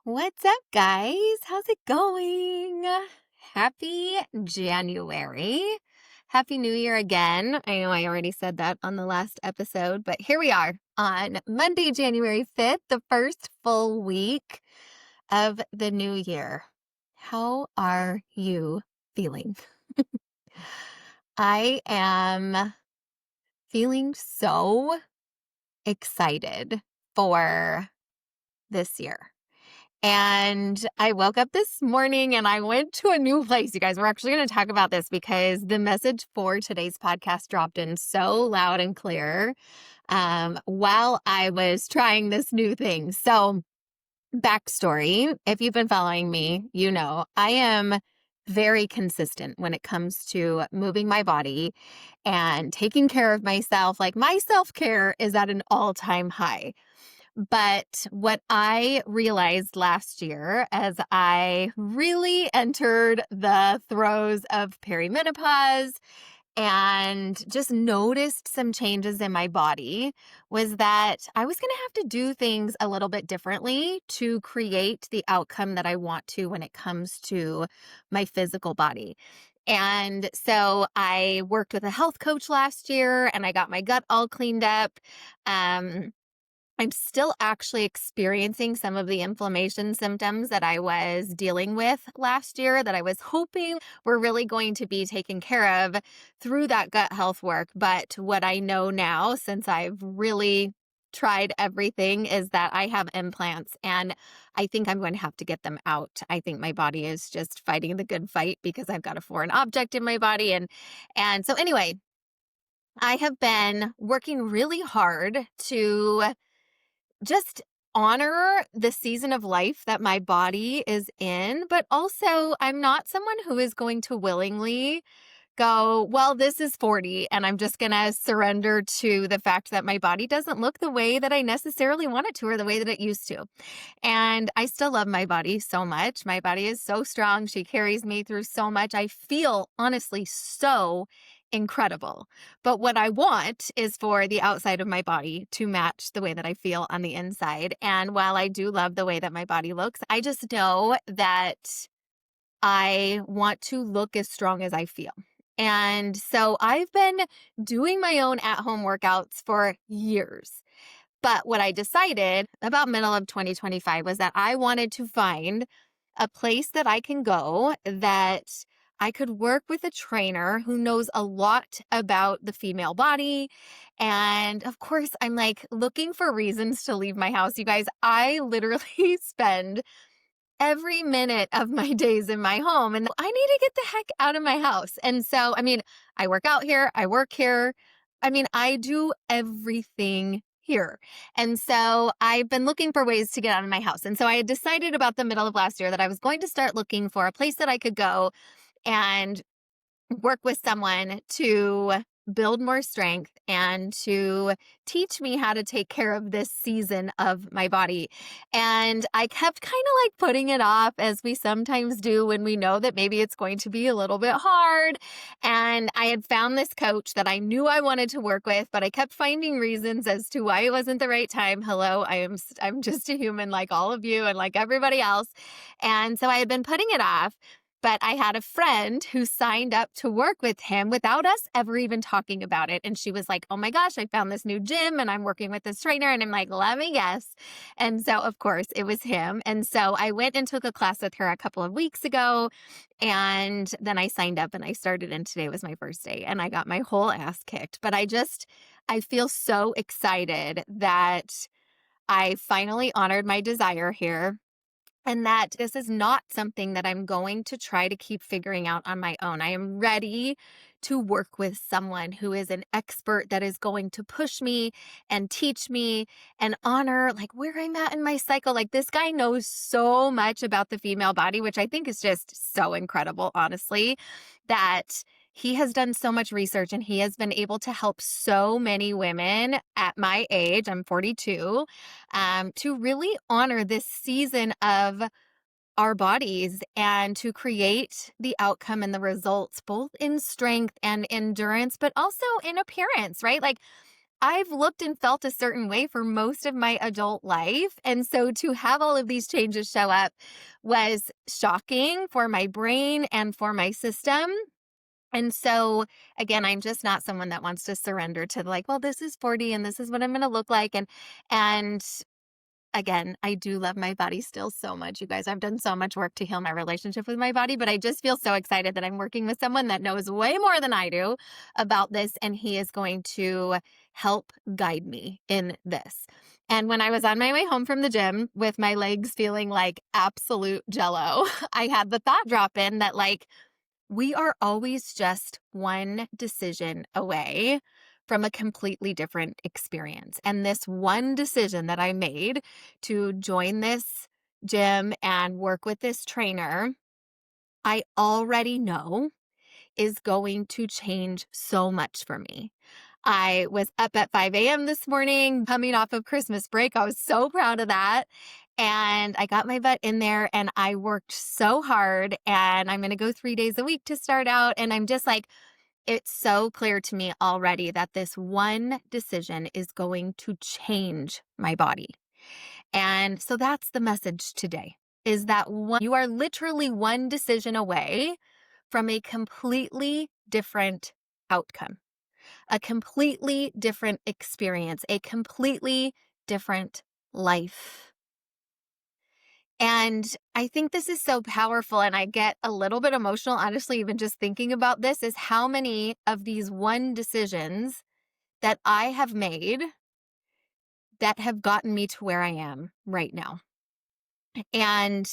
What's up, guys? How's it going? Happy January. Happy New Year again. I know I already said that on the last episode, but here we are on Monday, January 5th, the first full week of the new year. How are you feeling? I am feeling so excited for this year. And I woke up this morning and I went to a new place. You guys, we're actually going to talk about this because the message for today's podcast dropped in so loud and clear while I was trying this new thing. So, backstory, if you've been following me, you know I am very consistent when it comes to moving my body and taking care of myself. Like, my self-care is at an all-time high. But what I realized last year as I really entered the throes of perimenopause and just noticed some changes in my body was that I was going to have to do things a little bit differently to create the outcome that I want to when it comes to my physical body. And so I worked with a health coach last year and I got my gut all cleaned up. I'm still actually experiencing some of the inflammation symptoms that I was dealing with last year that I was hoping were really going to be taken care of through that gut health work. But what I know now, since I've really tried everything, is that I have implants and I think I'm going to have to get them out. I think my body is just fighting the good fight because I've got a foreign object in my body. And so anyway, I have been working really hard to just honor the season of life that my body is in, but also I'm not someone who is going to willingly go, well, this is 40 and I'm just going to surrender to the fact that my body doesn't look the way that I necessarily want it to or the way that it used to. And I still love my body so much. My body is so strong. She carries me through so much. I feel honestly so incredible. But what I want is for the outside of my body to match the way that I feel on the inside. And while I do love the way that my body looks, I just know that I want to look as strong as I feel. And so I've been doing my own at-home workouts for years. But what I decided about middle of 2025 was that I wanted to find a place that I can go that I could work with a trainer who knows a lot about the female body. And of course, I'm like looking for reasons to leave my house. You guys, I literally spend every minute of my days in my home and I need to get the heck out of my house. And so, I work out here, I work here. I do everything here. And so I've been looking for ways to get out of my house. And so I had decided about the middle of last year that I was going to start looking for a place that I could go and work with someone to build more strength and to teach me how to take care of this season of my body. And I kept kind of like putting it off, as we sometimes do when we know that maybe it's going to be a little bit hard. And I had found this coach that I knew I wanted to work with, but I kept finding reasons as to why it wasn't the right time. Hello, I'm just a human like all of you and like everybody else. And so I had been putting it off. But I had a friend who signed up to work with him without us ever even talking about it. And she was like, oh my gosh, I found this new gym and I'm working with this trainer. And I'm like, let me guess. And so, of course, it was him. And so I went and took a class with her a couple of weeks ago. And then I signed up and I started. And today was my first day. And I got my whole ass kicked. But I feel so excited that I finally honored my desire here. And that this is not something that I'm going to try to keep figuring out on my own. I am ready to work with someone who is an expert that is going to push me and teach me and honor like where I'm at in my cycle. Like, this guy knows so much about the female body, which I think is just so incredible, honestly, that he has done so much research and he has been able to help so many women at my age, I'm 42, to really honor this season of our bodies and to create the outcome and the results, both in strength and endurance, but also in appearance, right? Like, I've looked and felt a certain way for most of my adult life. And so to have all of these changes show up was shocking for my brain and for my system. And so again, I'm just not someone that wants to surrender to like, well, this is 40 and this is what I'm going to look like. And again, I do love my body still so much. You guys, I've done so much work to heal my relationship with my body, but I just feel so excited that I'm working with someone that knows way more than I do about this, and he is going to help guide me in this. And when I was on my way home from the gym with my legs feeling like absolute jello, I had the thought drop in that like, we are always just one decision away from a completely different experience. And this one decision that I made to join this gym and work with this trainer, I already know is going to change so much for me. I was up at 5 a.m. this morning, coming off of Christmas break. I was so proud of that. And I got my butt in there and I worked so hard. And I'm going to go 3 days a week to start out. And I'm just like, it's so clear to me already that this one decision is going to change my body. And so that's the message today, is that you are literally one decision away from a completely different outcome, a completely different experience, a completely different life. And I think this is so powerful, and I get a little bit emotional, honestly, even just thinking about this, is how many of these one decisions that I have made that have gotten me to where I am right now. And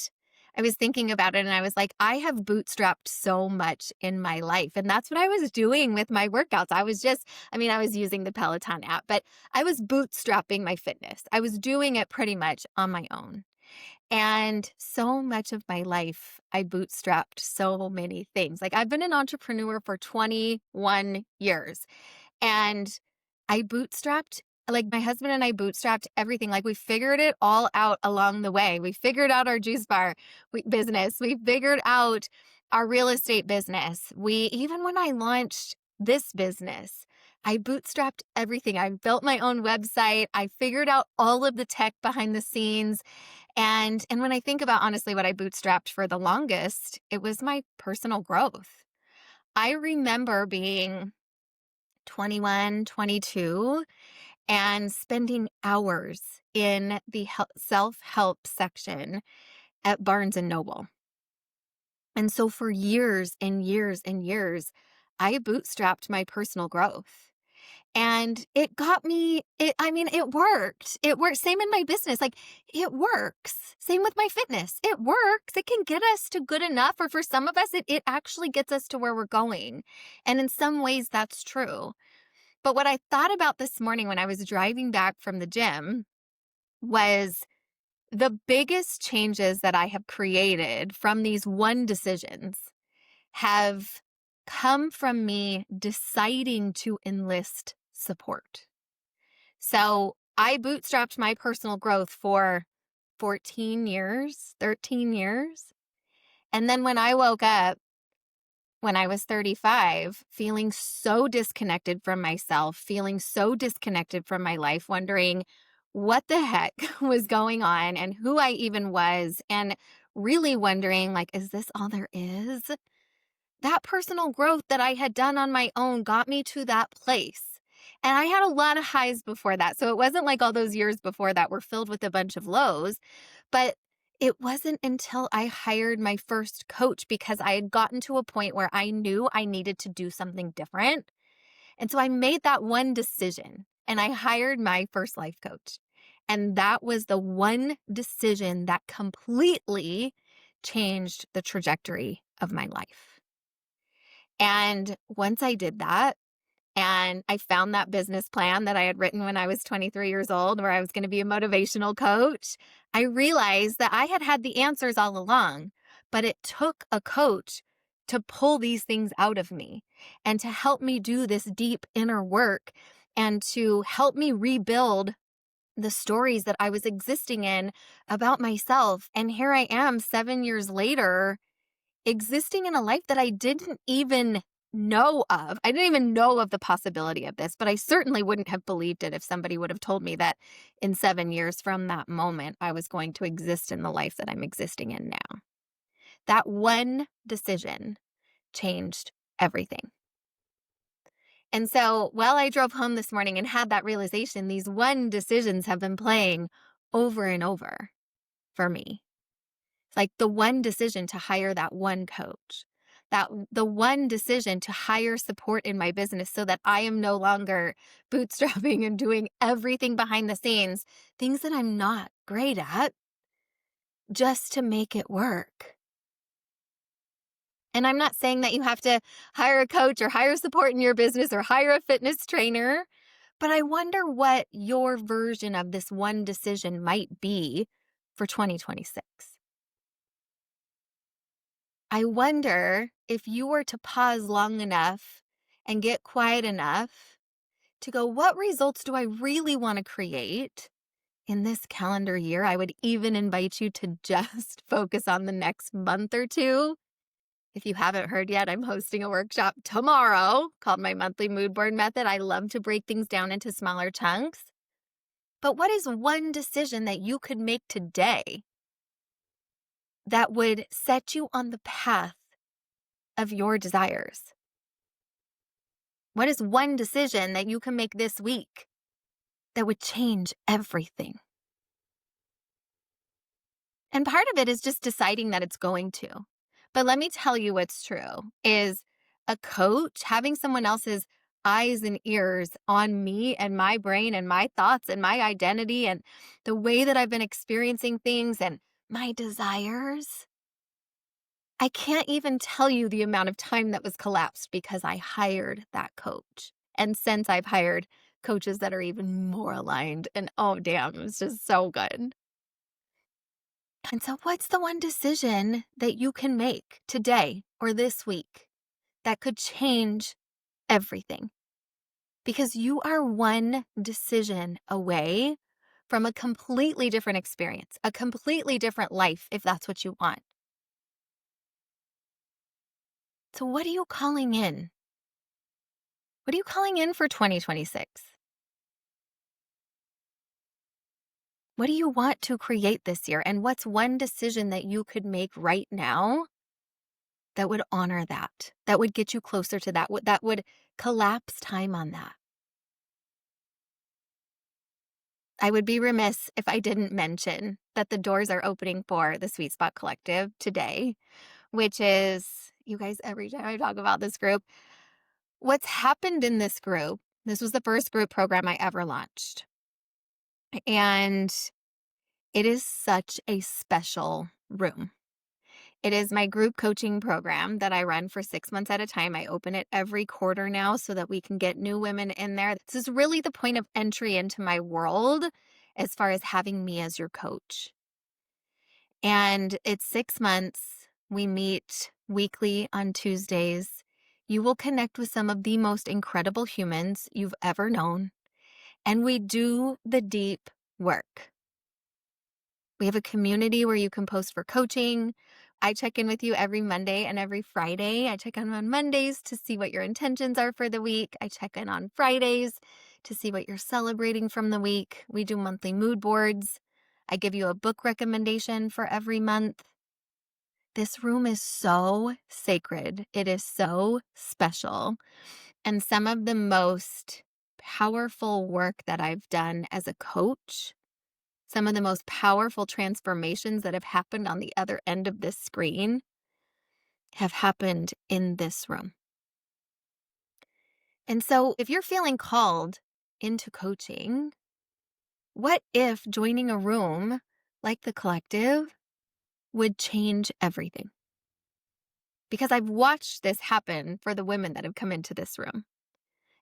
I was thinking about it and I was like, I have bootstrapped so much in my life. And that's what I was doing with my workouts. I was using the Peloton app, but I was bootstrapping my fitness. I was doing it pretty much on my own. And so much of my life, I bootstrapped so many things. Like I've been an entrepreneur for 21 years. And I bootstrapped, like my husband and I bootstrapped everything. Like we figured it all out along the way. We figured out our juice bar business. We figured out our real estate business. Even when I launched this business, I bootstrapped everything. I built my own website. I figured out all of the tech behind the scenes. And when I think about honestly what I bootstrapped for the longest, it was my personal growth. I remember being 21, 22, and spending hours in the self-help section at Barnes and Noble. And so for years and years and years, I bootstrapped my personal growth. And it got me, it worked. It worked. Same in my business. Like it works. Same with my fitness. It works. It can get us to good enough. Or for some of us, it actually gets us to where we're going. And in some ways that's true. But what I thought about this morning when I was driving back from the gym was the biggest changes that I have created from these one decisions have come from me deciding to enlist support. So I bootstrapped my personal growth for 14 years, 13 years. And then when I woke up, when I was 35, feeling so disconnected from myself, feeling so disconnected from my life, wondering what the heck was going on and who I even was, and really wondering, like, is this all there is? That personal growth that I had done on my own got me to that place. And I had a lot of highs before that. So it wasn't like all those years before that were filled with a bunch of lows, but it wasn't until I hired my first coach because I had gotten to a point where I knew I needed to do something different. And so I made that one decision and I hired my first life coach. And that was the one decision that completely changed the trajectory of my life. And once I did that, and I found that business plan that I had written when I was 23 years old, where I was going to be a motivational coach, I realized that I had had the answers all along, but it took a coach to pull these things out of me and to help me do this deep inner work and to help me rebuild the stories that I was existing in about myself. And here I am 7 years later, existing in a life that I didn't even know of. I didn't even know of the possibility of this, but I certainly wouldn't have believed it if somebody would have told me that in 7 years from that moment, I was going to exist in the life that I'm existing in now. That one decision changed everything. And so while I drove home this morning and had that realization, these one decisions have been playing over and over for me. It's like the one decision to hire that one coach, that the one decision to hire support in my business so that I am no longer bootstrapping and doing everything behind the scenes, things that I'm not great at, just to make it work. And I'm not saying that you have to hire a coach or hire support in your business or hire a fitness trainer, but I wonder what your version of this one decision might be for 2026. I wonder if you were to pause long enough and get quiet enough to go, what results do I really want to create in this calendar year? I would even invite you to just focus on the next month or two. If you haven't heard yet, I'm hosting a workshop tomorrow called my monthly mood board method. I love to break things down into smaller chunks. But what is one decision that you could make today that would set you on the path of your desires? What is one decision that you can make this week that would change everything? And part of it is just deciding that it's going to. But let me tell you what's true is a coach, having someone else's eyes and ears on me and my brain and my thoughts and my identity and the way that I've been experiencing things and my desires. I can't even tell you the amount of time that was collapsed because I hired that coach. And since I've hired coaches that are even more aligned, and oh, damn, it was just so good. And so, what's the one decision that you can make today or this week that could change everything? Because you are one decision away from a completely different experience, a completely different life, if that's what you want. So, what are you calling in? What are you calling in for 2026? What do you want to create this year? And what's one decision that you could make right now that would honor that would get you closer to that would collapse time on that? I would be remiss if I didn't mention that the doors are opening for the Sweet Spot Collective today, which is, you guys, every time I talk about this group, what's happened in this group, this was the first group program I ever launched. And it is such a special room. It is my group coaching program that I run for 6 months at a time. I open it every quarter now so that we can get new women in there. This is really the point of entry into my world as far as having me as your coach. And it's 6 months. We meet weekly on Tuesdays. You will connect with some of the most incredible humans you've ever known. And we do the deep work. We have a community where you can post for coaching. I check in with you every Monday and every Friday. I check in on Mondays to see what your intentions are for the week. I check in on Fridays to see what you're celebrating from the week. We do monthly mood boards. I give you a book recommendation for every month. This room is so sacred. It is so special. And some of the most powerful work that I've done as a coach, some of the most powerful transformations that have happened on the other end of this screen have happened in this room. And so if you're feeling called into coaching, what if joining a room like the collective would change everything? Because I've watched this happen for the women that have come into this room.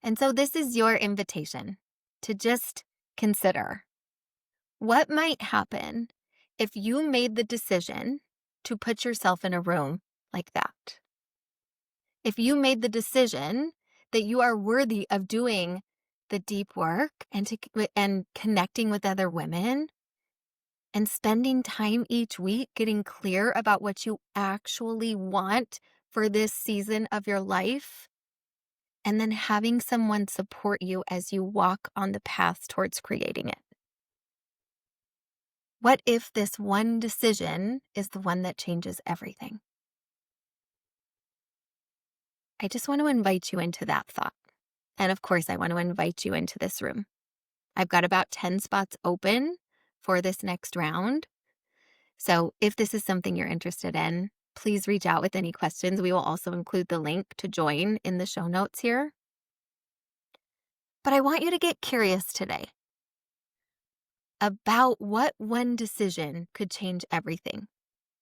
And so this is your invitation to just consider what might happen if you made the decision to put yourself in a room like that. If you made the decision that you are worthy of doing the deep work and connecting with other women and spending time each week getting clear about what you actually want for this season of your life, and then having someone support you as you walk on the path towards creating it. What if this one decision is the one that changes everything? I just want to invite you into that thought. And of course, I want to invite you into this room. I've got about 10 spots open for this next round. So if this is something you're interested in, please reach out with any questions. We will also include the link to join in the show notes here. But I want you to get curious today about what one decision could change everything.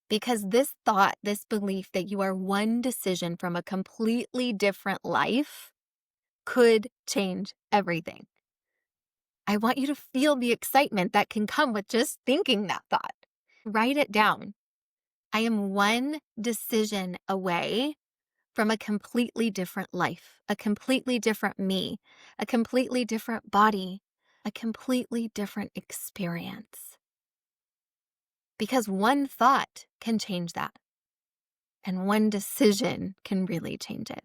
Because this thought, this belief that you are one decision from a completely different life could change everything. I want you to feel the excitement that can come with just thinking that thought. Write it down. I am one decision away from a completely different life, a completely different me, a completely different body, a completely different experience. Because one thought can change that, and one decision can really change it.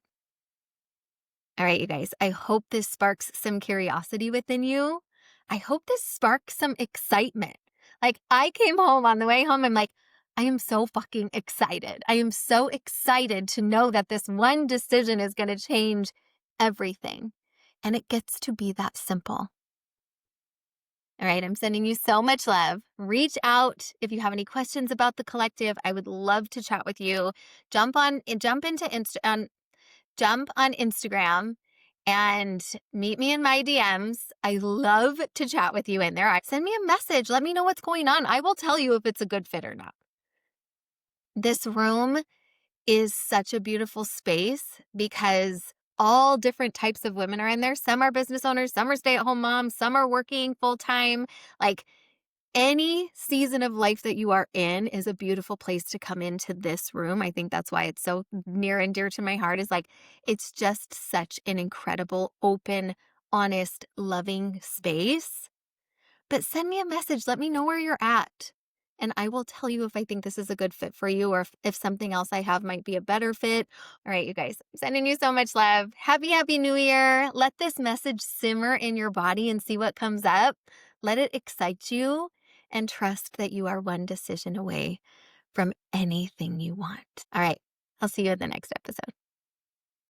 All right, you guys, I hope this sparks some curiosity within you. I hope this sparks some excitement. Like, I came home on the way home, I'm like, I am so fucking excited. I am so excited to know that this one decision is going to change everything. And it gets to be that simple. All right, I'm sending you so much love. Reach out if you have any questions about the collective. I would love to chat with you. Jump on Instagram and meet me in my DMs. I love to chat with you in there. Send me a message. Let me know what's going on. I will tell you if it's a good fit or not. This room is such a beautiful space because all different types of women are in there. Some are business owners, some are stay-at-home moms, some are working full-time. Like, any season of life that you are in is a beautiful place to come into this room. I think that's why it's so near and dear to my heart, is like, it's just such an incredible, open, honest, loving space. But send me a message. Let me know where you're at. And I will tell you if I think this is a good fit for you, or if something else I have might be a better fit. All right, you guys, I'm sending you so much love. Happy New Year. Let this message simmer in your body and see what comes up. Let it excite you, and trust that you are one decision away from anything you want. All right, I'll see you in the next episode.